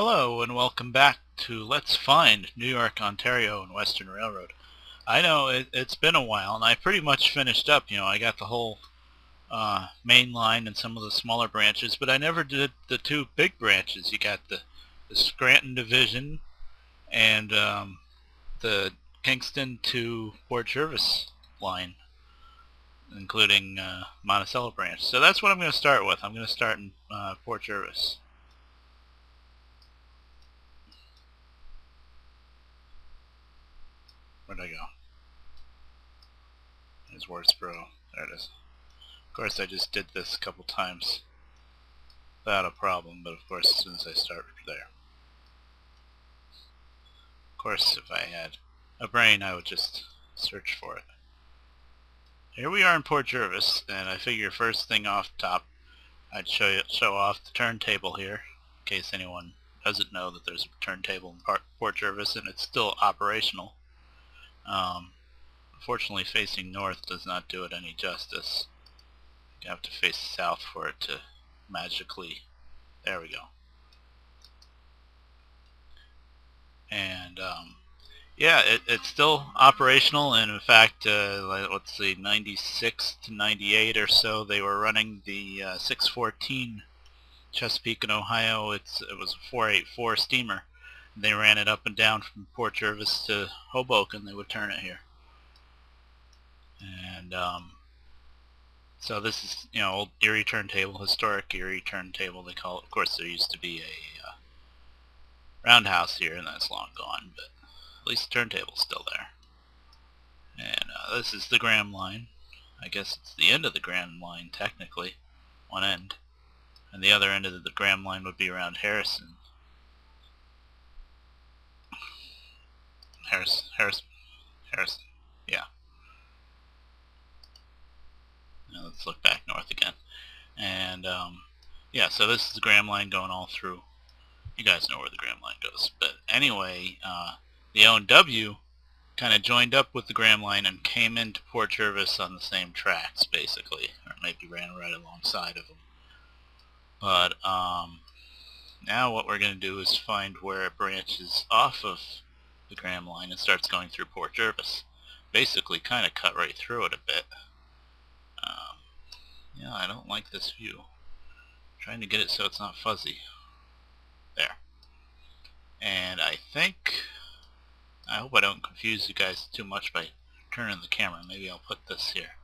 Hello and welcome back to Let's Find New York, Ontario and Western Railroad. I know it's been a while and I pretty much finished up. I got the whole main line and some of the smaller branches, but I never did the two big branches. You got the Scranton Division and the Kingston to Port Jervis line, including Monticello branch. So that's what I'm going to start with. I'm going to start in Port Jervis. Where'd I go? There's Wardsboro. There it is. Of course, I just did this a couple times without a problem, but of course, as soon as I start there. Of course, if I had a brain, I would just search for it. Here we are in Port Jervis, and I figure first thing off top, I'd show off the turntable here, in case anyone doesn't know that there's a turntable in Port Jervis, and it's still operational. Unfortunately, facing north does not do it any justice. You have to face south for it to magically... There we go. And yeah, it's still operational, and in fact, let's see, 96 to 98 or so, they were running the 614 Chesapeake in Ohio. It was a 484 steamer. They ran it up and down from Port Jervis to Hoboken. They would turn it here. And so this is, old Erie turntable, historic Erie turntable, they call it. Of course, there used to be a roundhouse here, and that's long gone, but at least the turntable's still there. And this is the Graham line. I guess it's the end of the Graham line, technically, one end. And the other end of the Graham line would be around Harrison. Harrison. Yeah. Now let's look back north again. And yeah, so this is the Graham line going all through. You guys know where the Graham line goes. But anyway, the O&W kind of joined up with the Graham line and came into Port Jervis on the same tracks, basically, or maybe ran right alongside of them. But now what we're going to do is find where it branches off of the Graham line and starts going through Port Jervis. Basically, kind of cut right through it a bit. Yeah, I don't like this view. I'm trying to get it so it's not fuzzy. There. And I hope I don't confuse you guys too much by turning the camera. Maybe I'll put this here.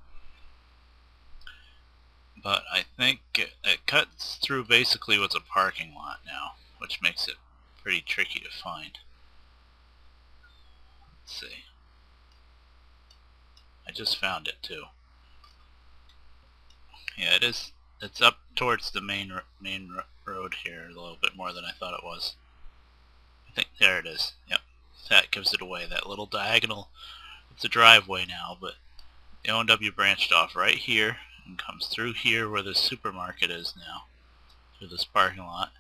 But I think it cuts through basically what's a parking lot now, which makes it pretty tricky to find. Let's see. I just found it too. Yeah, it is. It's up towards the main road here a little bit more than I thought it was. I think there it is. Yep. That gives it away. That little diagonal. It's a driveway now, but the O&W branched off right here and comes through here where the supermarket is now, through this parking lot,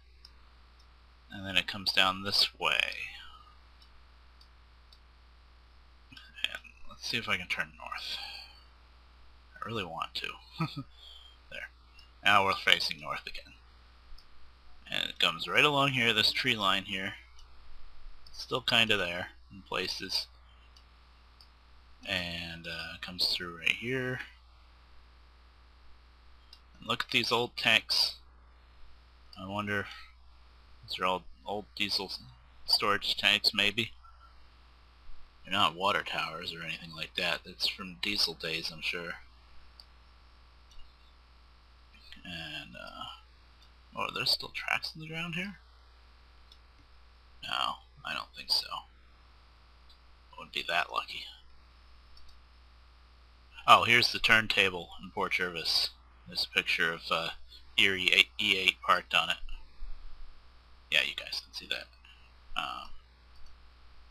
and then it comes down this way. And let's see if I can turn north. I really want to. There. Now we're facing north again. And it comes right along here, this tree line here. It's still kind of there in places. And comes through right here. And look at these old tanks. I wonder if these are all old diesel storage tanks, maybe. They're not water towers or anything like that. It's from diesel days, I'm sure. And oh, there's still tracks in the ground here? No, I don't think so. I wouldn't be that lucky. Oh, here's the turntable in Port Jervis. There's a picture of Erie E8 parked on it. Yeah, you guys can see that.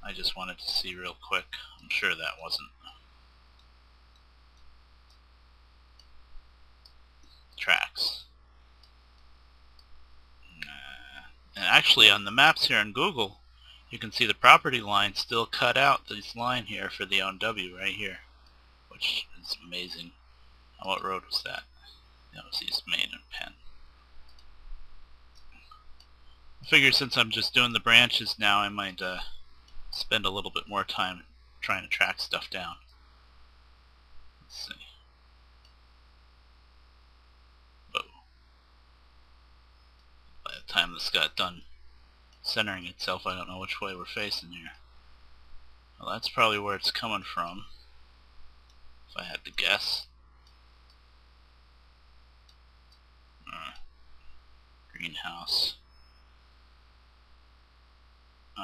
I just wanted to see real quick. I'm sure that wasn't tracks. And actually on the maps here on Google, you can see the property line still cut out this line here for the O&W right here, which is amazing. What road was that? That was East Main and Penn. I figure since I'm just doing the branches now, I might spend a little bit more time trying to track stuff down. Let's see. Whoa. By the time this got done centering itself, I don't know which way we're facing here. Well, that's probably where it's coming from, if I had to guess. Greenhouse.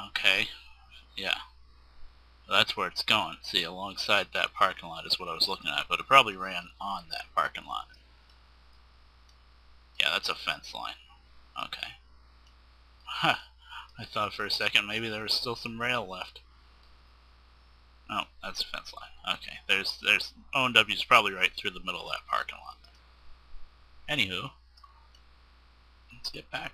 Okay, yeah. Well, that's where it's going. See, alongside that parking lot is what I was looking at, but it probably ran on that parking lot. Yeah, that's a fence line. Okay. Huh. I thought for a second maybe there was still some rail left. Oh, that's a fence line. Okay, there's O&W's probably right through the middle of that parking lot. Anywho, let's get back.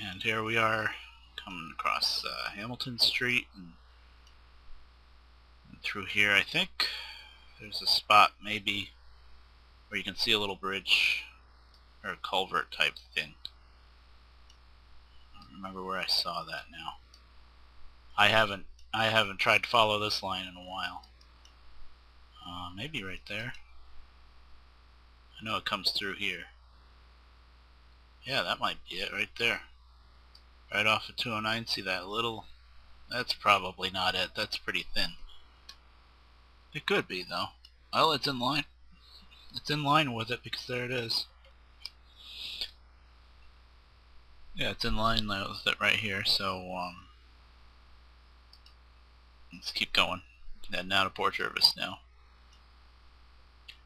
And here we are coming across Hamilton Street and through here. I think there's a spot maybe where you can see a little bridge or a culvert type thing. I don't remember where I saw that now. I haven't tried to follow this line in a while. Maybe right there. I know it comes through here. Yeah, that might be it right there. Right off of 209, see that little... That's probably not it. That's pretty thin. It could be, though. Well, it's in line. It's in line with it because there it is. Yeah, it's in line with it right here, so let's keep going. Heading out of Port Jervis now.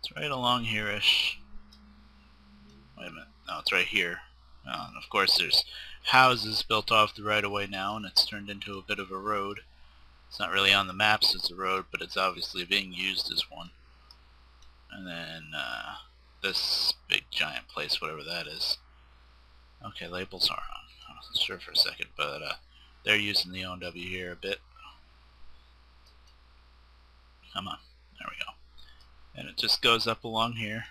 It's right along here-ish. Wait a minute. No, it's right here. And of course there's houses built off the right-of-way now, and it's turned into a bit of a road. It's not really on the maps as a road, but it's obviously being used as one. And then this big giant place, whatever that is. Okay, labels are on. I wasn't sure for a second, but they're using the O&W here a bit. Come on. There we go. And it just goes up along here.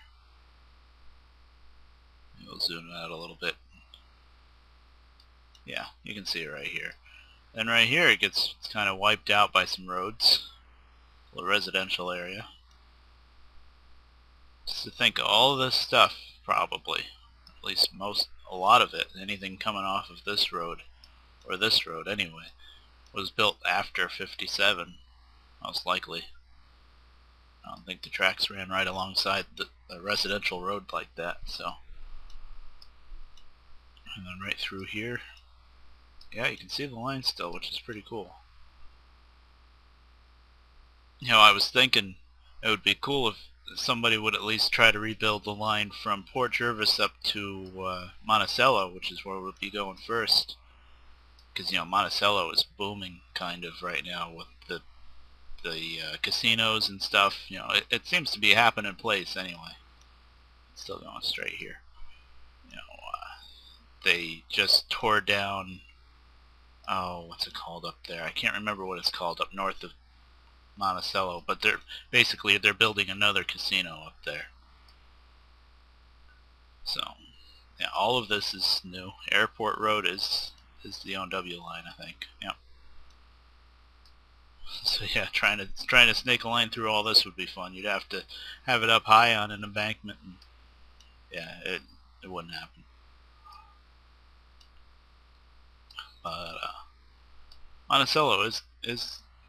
We'll zoom out a little bit. Yeah, you can see it right here. Then right here it gets kind of wiped out by some roads. A little residential area. Just to think of all of this stuff, probably, at least a lot of it, anything coming off of this road, or this road anyway, was built after 57, most likely. I don't think the tracks ran right alongside the residential road like that, so. And then right through here, yeah, you can see the line still, which is pretty cool. You know, I was thinking it would be cool if somebody would at least try to rebuild the line from Port Jervis up to Monticello, which is where we'll be going first. Because, you know, Monticello is booming kind of right now with the casinos and stuff. You know, it seems to be happening in place anyway. It's still going straight here. You know, they just tore down, oh, what's it called up there? I can't remember what it's called up north of Monticello, but they're building another casino up there. So, yeah, all of this is new. Airport Road is the O&W line, I think. Yep. So yeah, trying to snake a line through all this would be fun. You'd have to have it up high on an embankment, and yeah, it wouldn't happen. But Monticello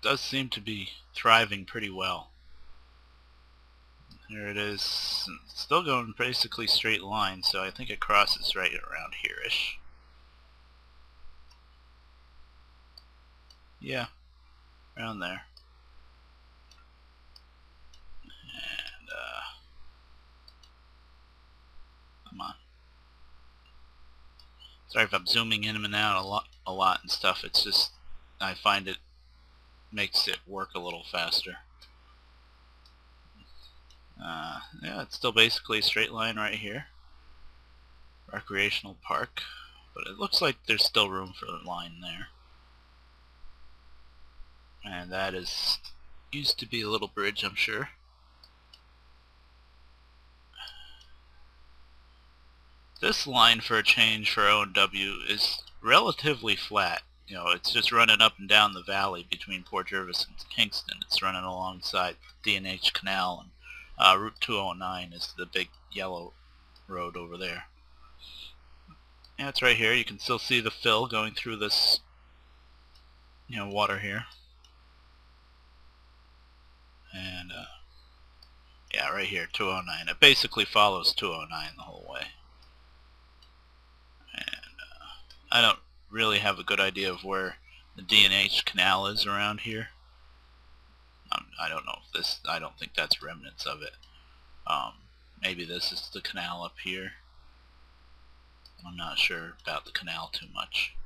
does seem to be thriving pretty well. Here it is, still going basically straight line, so I think it crosses right around here-ish. Yeah, around there. And come on. Sorry if I'm zooming in and out a lot and stuff. It's just I find it makes it work a little faster. Yeah, it's still basically a straight line right here. Recreational park, but it looks like there's still room for a line there. And that used to be a little bridge, I'm sure. This line, for a change for O&W, is relatively flat. You know, it's just running up and down the valley between Port Jervis and Kingston. It's running alongside D&H Canal, and Route 209 is the big yellow road over there. Yeah, it's right here. You can still see the fill going through this, you know, water here. And yeah, right here, 209. It basically follows 209 the whole way. And I don't really have a good idea of where the D&H Canal is around here. I don't know if this, I don't think that's remnants of it. Maybe this is the canal up here. I'm not sure about the canal too much.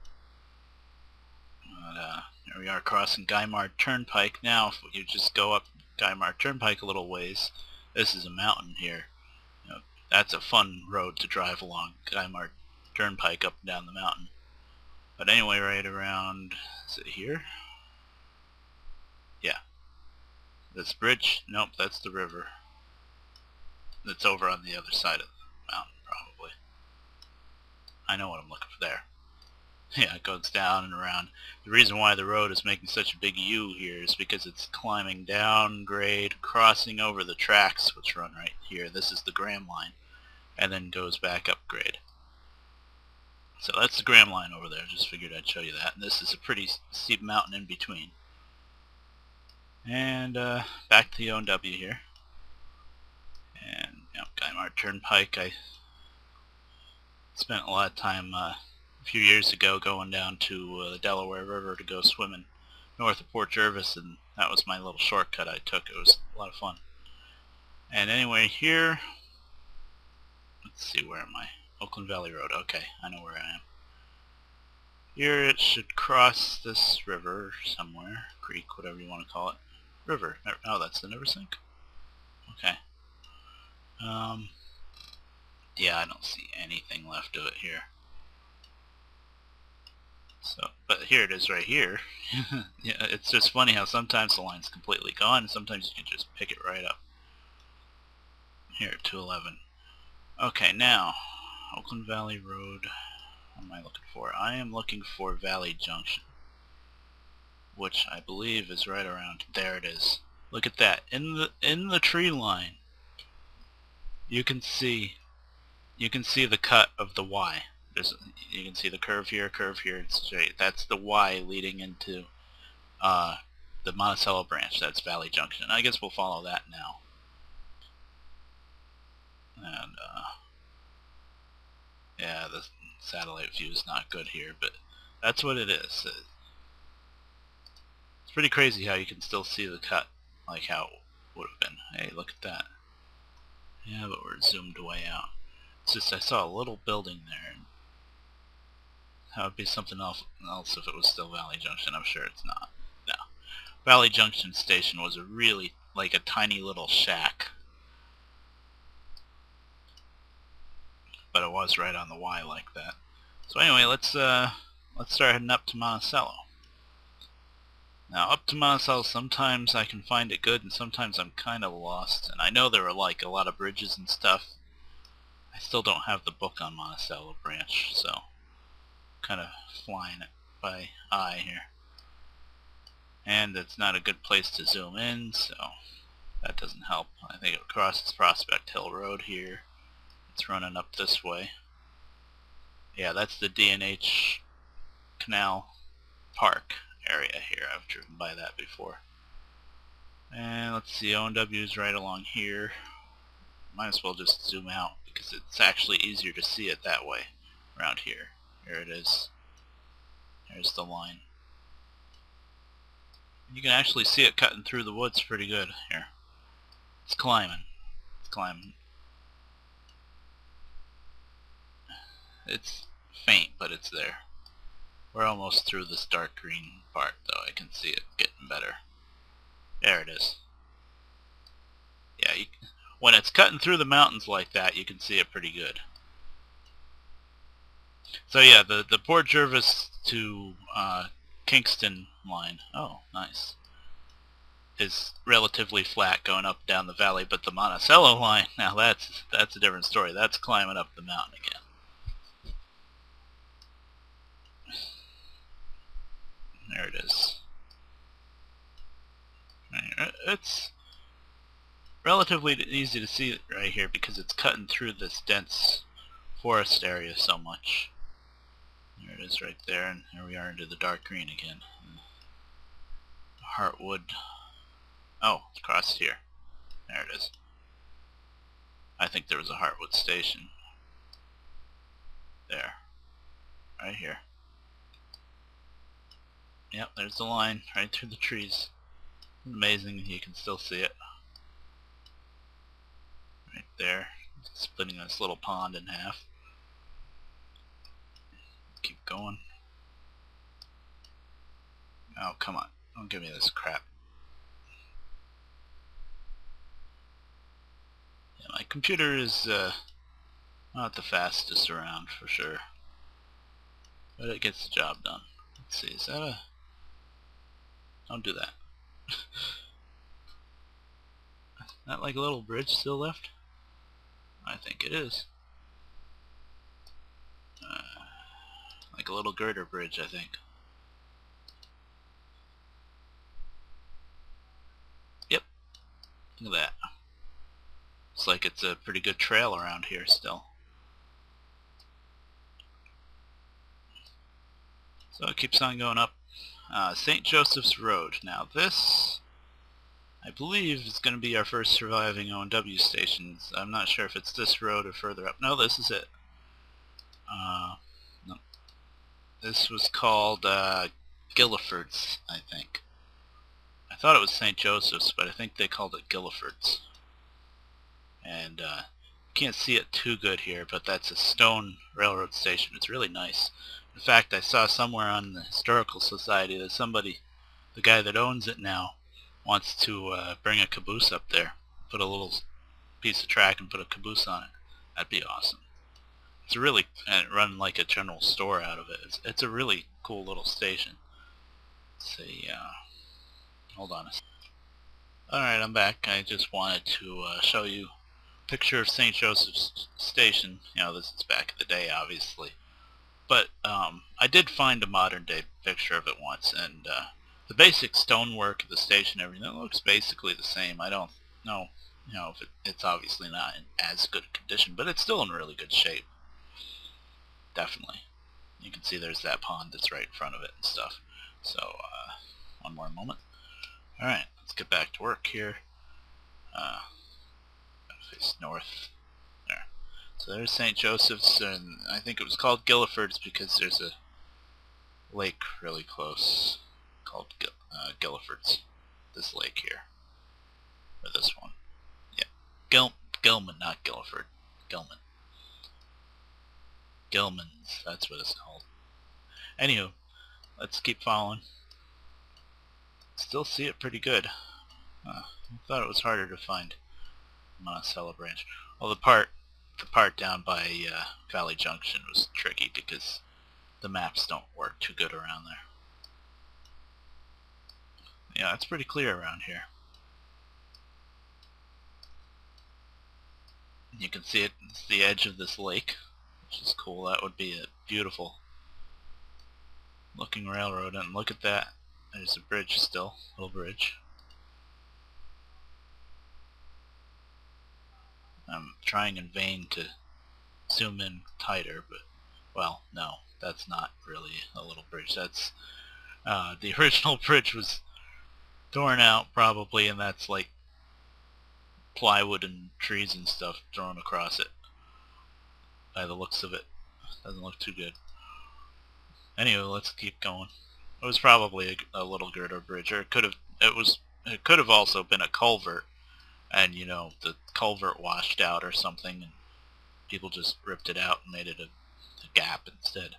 But here we are crossing Guymar Turnpike. Now if you just go up Guymar Turnpike a little ways, this is a mountain here. You know, that's a fun road to drive along, Guymar Turnpike up and down the mountain. But anyway, right around, is it here? Yeah. This bridge? Nope, that's the river. That's over on the other side of the mountain, probably. I know what I'm looking for there. Yeah, it goes down and around. The reason why the road is making such a big U here is because it's climbing down grade, crossing over the tracks, which run right here. This is the Graham line, and then goes back up grade. So that's the Graham line over there. Just figured I'd show you that. And this is a pretty steep mountain in between. And back to the O&W here. And you know, Guymar Turnpike, I spent a lot of time a few years ago going down to the Delaware River to go swimming north of Port Jervis, and that was my little shortcut I took. It was a lot of fun. And anyway, here, let's see, where am I? Oakland Valley Road. Okay, I know where I am. Here it should cross this river somewhere, creek, whatever you want to call it. River. Oh, that's the Neversink? Okay. Yeah, I don't see anything left of it here. So, but here it is right here. Yeah, it's just funny how sometimes the line's completely gone, and sometimes you can just pick it right up. Here at 211. Okay, now, Oakland Valley Road. What am I looking for? I am looking for Valley Junction, which I believe is right around there. It is. Look at that. In the tree line, you can see the cut of the Y. You can see the curve here, it's straight. That's the Y leading into the Monticello branch. That's Valley Junction. I guess we'll follow that now. And yeah, the satellite view is not good here, but that's what it is. It's pretty crazy how you can still see the cut, like how it would have been. Hey, look at that. Yeah, but we're zoomed way out. It's just I saw a little building there. And that would be something else if it was still Valley Junction. I'm sure it's not. No. Valley Junction Station was really like a tiny little shack. But it was right on the Y like that. So anyway, let's start heading up to Monticello. Now up to Monticello, sometimes I can find it good and sometimes I'm kind of lost. And I know there are like a lot of bridges and stuff. I still don't have the book on Monticello branch, so kind of flying it by eye here. And it's not a good place to zoom in, so that doesn't help. I think it crosses Prospect Hill Road here. It's running up this way. Yeah, that's the D&H Canal Park area here. I've driven by that before. And let's see, O&W is right along here. Might as well just zoom out because it's actually easier to see it that way around here. Here it is. There's the line. You can actually see it cutting through the woods pretty good here. It's climbing. It's climbing. It's faint, but it's there. We're almost through this dark green part, though. I can see it getting better. There it is. Yeah, when it's cutting through the mountains like that, you can see it pretty good. So yeah, the Port Jervis to Kingston line, oh nice, is relatively flat going up down the valley, but the Monticello line, now that's a different story. That's climbing up the mountain again. There it is. It's relatively easy to see it right here because it's cutting through this dense forest area so much. There it is right there, and here we are into the dark green again. Heartwood. Oh, it's across here. There it is. I think there was a Heartwood station. There. Right here. Yep, there's the line right through the trees. It's amazing you can still see it. Right there. Splitting this little pond in half. Keep going. Oh, come on. Don't give me this crap. Yeah, my computer is not the fastest around for sure. But it gets the job done. Let's see, is that a... Don't do that. Is that like a little bridge still left? I think it is. Like a little girder bridge, I think. Yep. Look at that. Looks like it's a pretty good trail around here still. So it keeps on going up. St. Joseph's Road. Now this, I believe, is going to be our first surviving O&W stations. I'm not sure if it's this road or further up. No, this is it. No. This was called Gilliford's, I think. I thought it was St. Joseph's, but I think they called it Gilliford's. And you can't see it too good here, but that's a stone railroad station. It's really nice. In fact, I saw somewhere on the Historical Society that somebody, the guy that owns it now, wants to bring a caboose up there. Put a little piece of track and put a caboose on it. That'd be awesome. It's a really, run like a general store out of it. It's a really cool little station. Let's see, hold on a second. Alright, I'm back. I just wanted to show you a picture of St. Joseph's Station. You know, this is back in the day, obviously. But I did find a modern day picture of it once, and the basic stonework of the station, everything, it looks basically the same. I don't know, you know, if it's obviously not in as good a condition, but it's still in really good shape. Definitely. You can see there's that pond that's right in front of it and stuff. So, one more moment. Alright, let's get back to work here. Face north. There. So there's St. Joseph's, and I think it was called Gilliford's because there's a lake really close called Gilliford's. This lake here. Or this one. Yeah. Gilman, not Gilliford. Gilman. Gilman's, that's what it's called. Anywho, let's keep following. Still see it pretty good. I thought it was harder to find Monticello branch. Well, the part down by Valley Junction was tricky because the maps don't work too good around there. Yeah, it's pretty clear around here. You can see it, it's the edge of this lake, which is cool. That would be a beautiful looking railroad, and look at that. There's a bridge still, little bridge. I'm trying in vain to zoom in tighter, but, well, no, that's not really a little bridge. That's, the original bridge was torn out probably, and that's like plywood and trees and stuff thrown across it. By the looks of it, doesn't look too good. Anyway, let's keep going. It was probably a little girder bridge, or it could have also been a culvert, and you know, the culvert washed out or something, and people just ripped it out and made it a gap instead.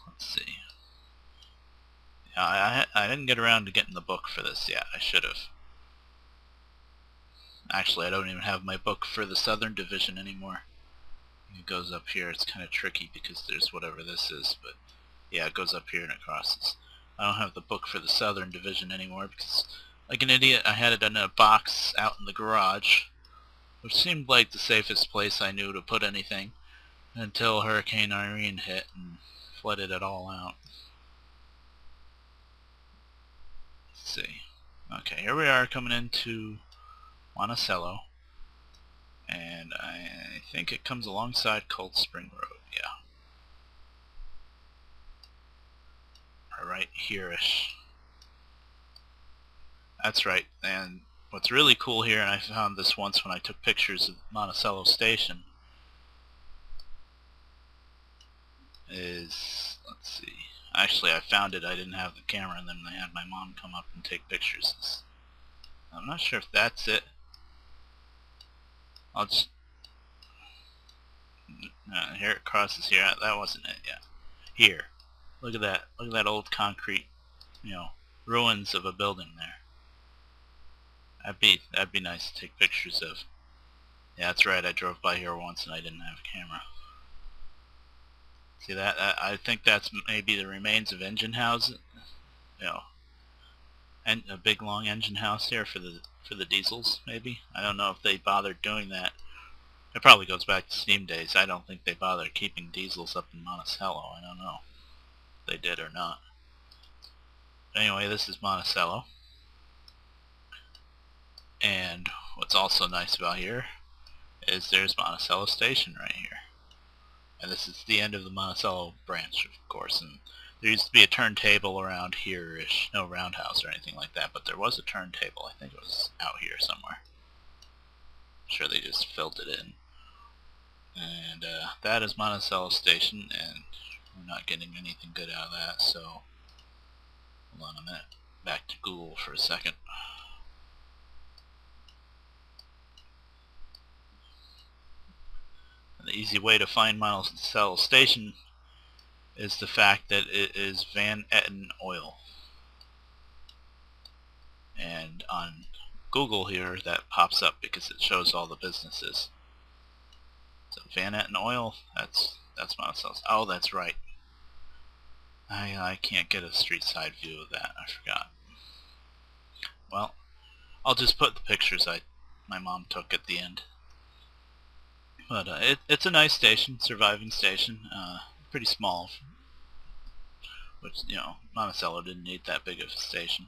Let's see. Yeah, I didn't get around to getting the book for this yet. I should have. Actually, I don't even have my book for the Southern Division anymore. It goes up here. It's kind of tricky because there's whatever this is, but yeah, it goes up here and it crosses. I don't have the book for the Southern Division anymore because, like an idiot, I had it in a box out in the garage, which seemed like the safest place I knew to put anything until Hurricane Irene hit and flooded it all out. Let's see. Okay, here we are coming into Monticello, and I think it comes alongside Cold Spring Road. Yeah, or right here-ish. That's right. And what's really cool here, and I found this once when I took pictures of Monticello Station, is, let's see, actually I found it, I didn't have the camera, and then I had my mom come up and take pictures. I'm not sure if that's it. I'll just, here it crosses here, that wasn't it, yeah. Here, look at that old concrete, ruins of a building there. That'd be nice to take pictures of. Yeah, that's right, I drove by here once and I didn't have a camera. See that? I think that's maybe the remains of engine houses, and a big long engine house here for the diesels. Maybe, I don't know if they bothered doing that. It probably goes back to steam days. I don't think they bothered keeping diesels up in Monticello. I don't know if they did or not. Anyway, this is Monticello, and what's also nice about here is there's Monticello Station right here. And this is the end of the Monticello branch, of course, and there used to be a turntable around here-ish, no roundhouse or anything like that, but there was a turntable. I think it was out here somewhere. I'm sure they just filled it in. And that is Monticello Station, and we're not getting anything good out of that, so hold on a minute. Back to Google for a second. And the easy way to find Monticello Station is the fact that it is Van Etten Oil. And on Google here, that pops up because it shows all the businesses. So Van Etten Oil, that's Monticello. Oh, that's right. I can't get a street side view of that. I forgot. Well, I'll just put the pictures my mom took at the end. But it's a nice station, surviving station. Pretty small, which, Monticello didn't need that big of a station.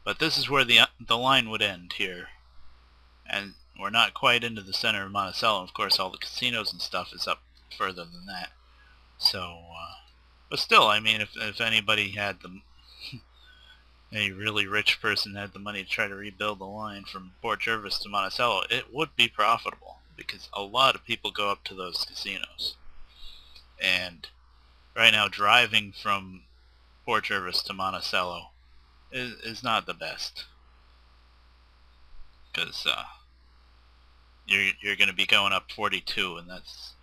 But this is where the line would end here, and we're not quite into the center of Monticello. Of course, all the casinos and stuff is up further than that. So, but still, I mean, if anybody had a really rich person had the money to try to rebuild the line from Port Jervis to Monticello, it would be profitable because a lot of people go up to those casinos. And right now, driving from Port Jervis to Monticello is not the best, because you're going to be going up 42, and that's,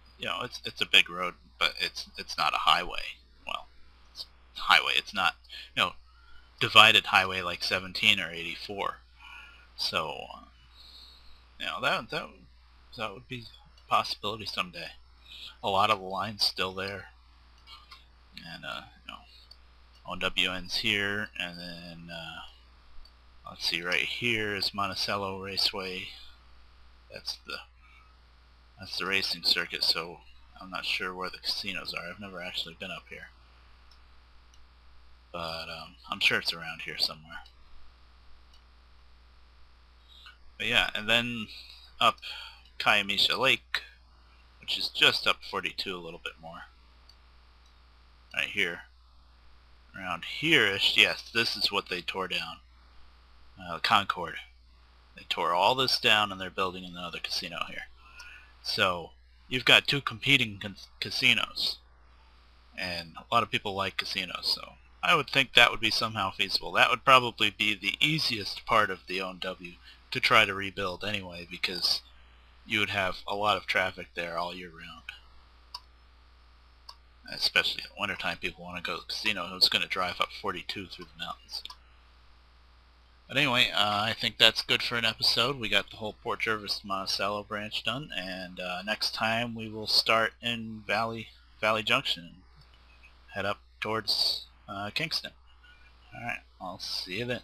it's a big road, but it's not a highway. Well, it's a highway. It's not divided highway like 17 or 84. So that would be a possibility someday. A lot of the line's still there, and OWN's here, and then let's see, right here is Monticello Raceway. That's the racing circuit, so I'm not sure where the casinos are. I've never actually been up here, but I'm sure it's around here somewhere. But yeah, and then up Kiamisha Lake, which is just up 42 a little bit more. Right here. Around here-ish, yes, this is what they tore down. Concord. They tore all this down and they're building another casino here. So, you've got two competing casinos. And a lot of people like casinos, so I would think that would be somehow feasible. That would probably be the easiest part of the O&W to try to rebuild anyway, because you would have a lot of traffic there all year round. Especially in wintertime, people want to go to the casino who's going to drive up 42 through the mountains. But anyway, I think that's good for an episode. We got the whole Port Jervis to Monticello branch done, and next time we will start in Valley Junction and head up towards Kingston. Alright, I'll see you then.